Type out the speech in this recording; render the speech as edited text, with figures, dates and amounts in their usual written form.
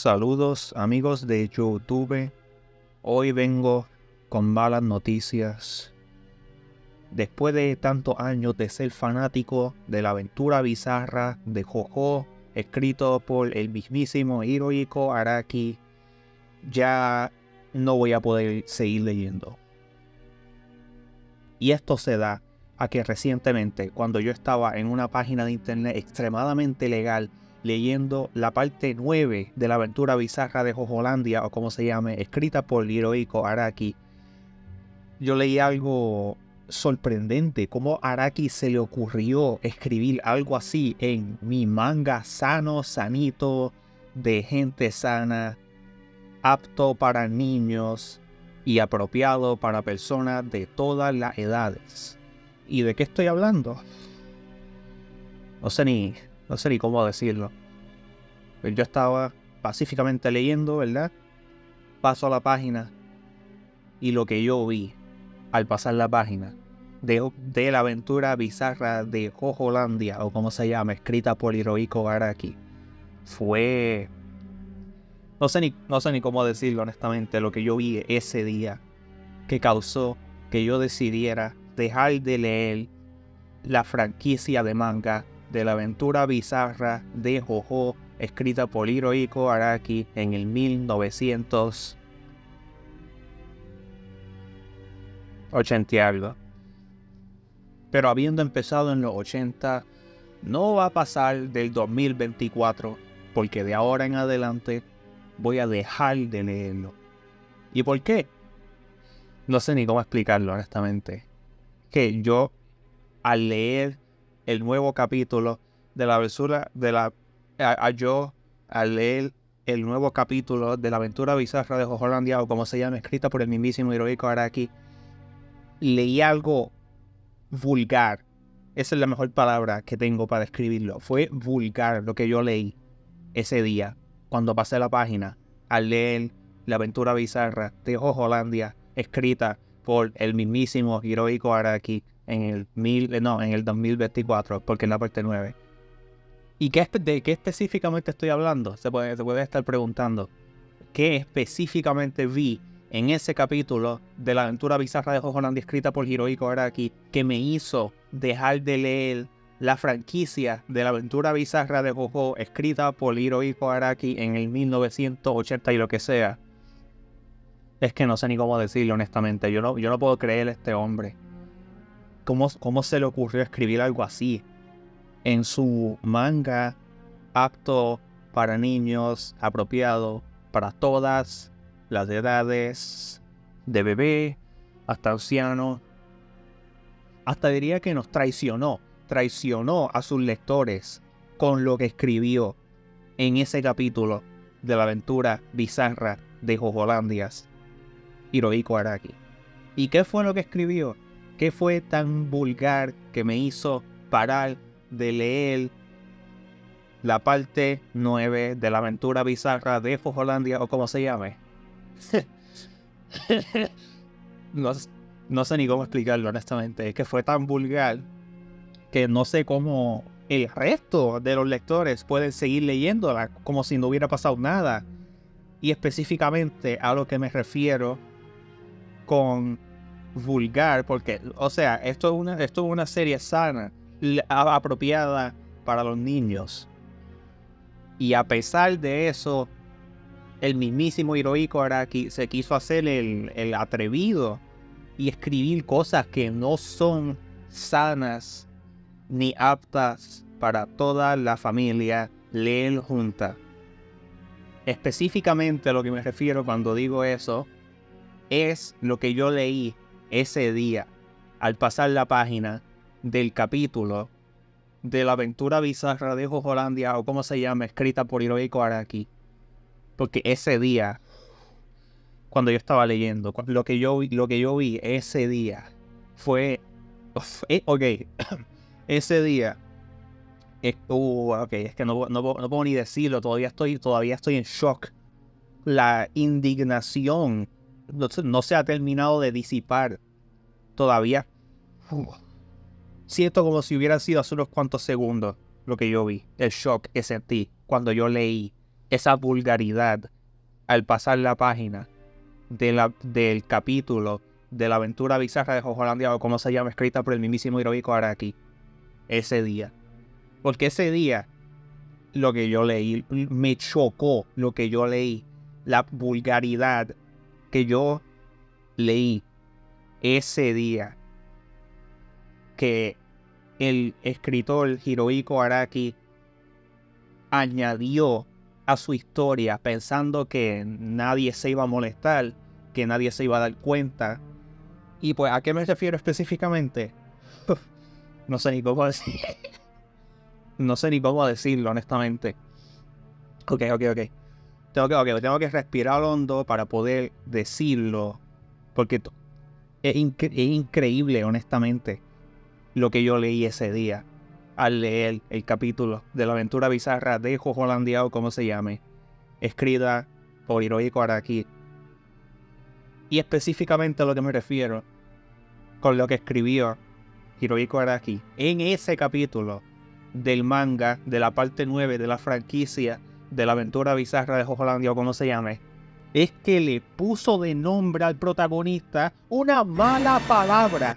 Saludos amigos de YouTube. Hoy vengo con malas noticias. Después de tantos años de ser fanático de la aventura bizarra de JoJo, escrito por el mismísimo Hirohiko Araki, ya no voy a poder seguir leyendo. Y esto se da a que recientemente, cuando yo estaba en una página de internet extremadamente legal, leyendo la parte 9 de la aventura bizarra de JoJolandia, o como se llame, escrita por Hirohiko Araki, yo leí algo sorprendente. Cómo Araki se le ocurrió escribir algo así en mi manga sano, sanito, de gente sana, apto para niños y apropiado para personas de todas las edades. ¿Y de qué estoy hablando? No sé ni cómo decirlo. Pues yo estaba pacíficamente leyendo, ¿verdad? Paso a la página y lo que yo vi al pasar la página de la aventura bizarra de JoJolandia, o como se llama, escrita por Hirohiko Araki, fue... No sé ni cómo decirlo honestamente, lo que yo vi ese día que causó que yo decidiera dejar de leer la franquicia de manga de la aventura bizarra de JoJo, escrita por Hirohiko Araki en el 1980 y algo. Pero habiendo empezado en los 80, no va a pasar del 2024, porque de ahora en adelante voy a dejar de leerlo. ¿Y por qué? No sé ni cómo explicarlo honestamente. Que yo, al leer el nuevo capítulo de la aventura de la al leer el nuevo capítulo de la aventura bizarra de JoJolandia, o como se llama, escrita por el mismísimo Hirohiko Araki, leí algo vulgar. Esa es la mejor palabra que tengo para describirlo. Fue vulgar lo que yo leí ese día cuando pasé la página al leer la aventura bizarra de JoJolandia, escrita por el mismísimo Hirohiko Araki en el 2024, porque es la parte 9. ¿Y de qué específicamente estoy hablando? Se puede estar preguntando. ¿Qué específicamente vi en ese capítulo de la aventura bizarra de JoJolandia, escrita por Hirohiko Araki, que me hizo dejar de leer la franquicia de la aventura bizarra de JoJo, escrita por Hirohiko Araki en el 1980 y lo que sea? Es que no sé ni cómo decirlo honestamente. Yo no puedo creer a este hombre. ¿Cómo se le ocurrió escribir algo así en su manga apto para niños, apropiado para todas las edades, de bebé hasta anciano? Hasta diría que nos traicionó a sus lectores con lo que escribió en ese capítulo de la aventura bizarra de JoJolandia, Hirohiko Araki. ¿Y qué fue lo que escribió? ¿Qué fue tan vulgar que me hizo parar de leer la parte 9 de la aventura bizarra de JoJolandia, o como se llame? No sé ni cómo explicarlo honestamente. Es que fue tan vulgar que no sé cómo el resto de los lectores pueden seguir leyéndola como si no hubiera pasado nada. Y específicamente a lo que me refiero con vulgar, porque, o sea, esto es una serie sana, apropiada para los niños. Y a pesar de eso, el mismísimo Hirohiko Araki se quiso hacer el atrevido y escribir cosas que no son sanas ni aptas para toda la familia leer junta. Específicamente a lo que me refiero cuando digo eso es lo que yo leí ese día al pasar la página del capítulo de la aventura bizarra de JoJolandia, o como se llama, escrita por Hirohiko Araki. Porque ese día, cuando yo estaba leyendo, lo que yo vi ese día fue... ok, ese día... ok, es que no puedo ni decirlo, todavía estoy en shock. La indignación no se ha terminado de disipar todavía. Siento como si hubiera sido hace unos cuantos segundos lo que yo vi, el shock que sentí cuando yo leí esa vulgaridad al pasar la página del capítulo de la aventura bizarra de Jojo Landia, o como se llama, escrita por el mismísimo Hirohiko Araki, ese día. Porque ese día, lo que yo leí, me chocó lo que yo leí, la vulgaridad que yo leí ese día, que el escritor Hirohiko Araki añadió a su historia pensando que nadie se iba a molestar, que nadie se iba a dar cuenta. Y pues, ¿a qué me refiero específicamente? No sé ni cómo decir. No sé ni cómo decirlo, honestamente. Ok. Tengo que respirar hondo para poder decirlo. Porque es increíble, honestamente, lo que yo leí ese día al leer el capítulo de la aventura bizarra de Jojo Landia, o como se llame, escrita por Hirohiko Araki. Y específicamente a lo que me refiero con lo que escribió Hirohiko Araki en ese capítulo del manga de la parte 9 de la franquicia de la aventura bizarra de Jojo Landia, o como se llame, es que le puso de nombre al protagonista una mala palabra.